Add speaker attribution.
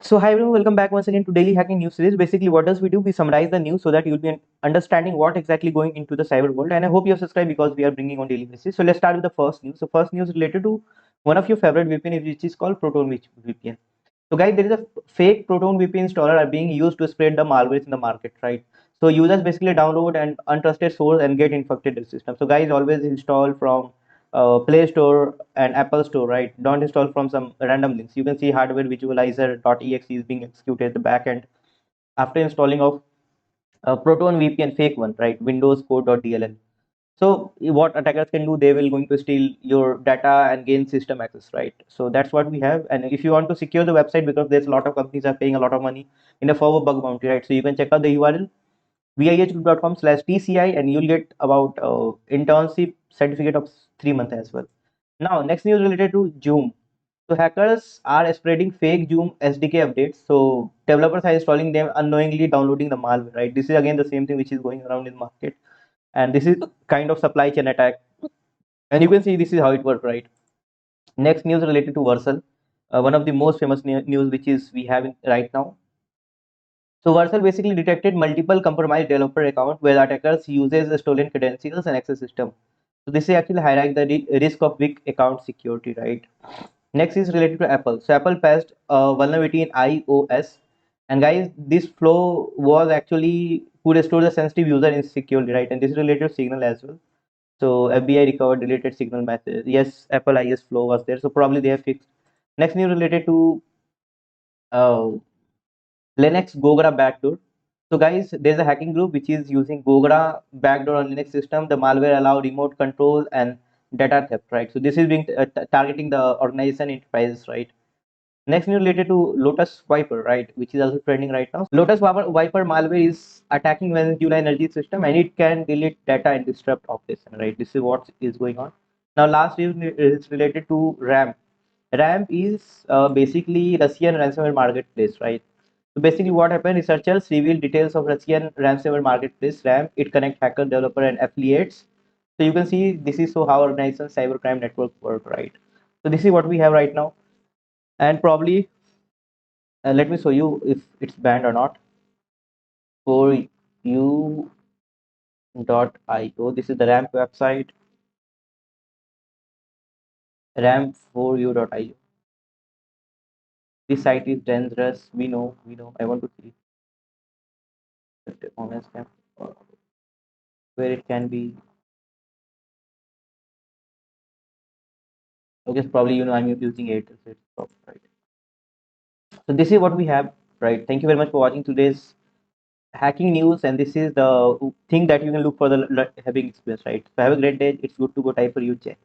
Speaker 1: So hi everyone, welcome back once again to Daily Hacking News Series. Basically, what does we do? We summarize the news so that you'll be understanding what exactly going into the cyber world. And I hope you have subscribed because we are bringing on daily basis. So let's start with the first news. So first news related to one of your favorite VPN, which is called ProtonVPN. So guys, there is a fake ProtonVPN installer are being used to spread the malwares in the market, right? So users basically download an untrusted source and get infected the system. So guys, always install from Play Store and Apple Store, right? Don't install from some random links. You can see hardware visualizer.exe is being executed at the back end after installing of Proton VPN fake one, right? Windows code.dll. So what attackers can do, they will going to steal your data and gain system access, right? So that's what we have. And if you want to secure the website, because there's a lot of companies are paying a lot of money in the forward bug bounty, right? So you can check out the URL viih.com/tci and you'll get about internship certificate of 3 months as well. Now, next news related to Zoom. So hackers are spreading fake Zoom SDK updates. So developers are installing them unknowingly, downloading the malware, right? This is again the same thing which is going around in the market, and this is kind of supply chain attack. And you can see this is how it works, right? Next news related to Versal, one of the most famous news which is we have right now. So Versal basically detected multiple compromised developer accounts where attackers uses stolen credentials and access system. So this is actually highlight the risk of weak account security, right? Next is related to Apple. So Apple patched a vulnerability in iOS, and guys, this flaw was actually could restore the sensitive user insecurely, right? And this is related to Signal as well. So FBI recovered deleted Signal message. Yes, Apple IS flaw was there, so probably they have fixed. Next news related to uh, Linux Gogra backdoor. So guys, there's a hacking group which is using Gogra backdoor on Linux system. The malware allow remote control and data theft, right? So this is being targeting the organization enterprises, right? Next news related to Lotus Viper, right, which is also trending right now. Lotus Viper malware is attacking Venezuela energy system and it can delete data and disrupt operation, right? This is what is going on. Now, last news is related to RAM. RAM is basically Russian ransomware marketplace, right? So basically, what happened? Researchers revealed details of Russian ransomware marketplace RAM. It connects hacker, developer, and affiliates. So you can see this is so how organization cybercrime network work, right? So this is what we have right now, and probably let me show you if it's banned or not. For you.io, this is the ramp website. Ramp4u.io. This site is dangerous. We know. I want to see the honest camp, where it can be. Okay, so probably I'm using Airtel, so it's probably right. So this is what we have, right? Thank you very much for watching today's hacking news, and this is the thing that you can look for the having experience, right? So have a great day. It's good to go type for you, Jay.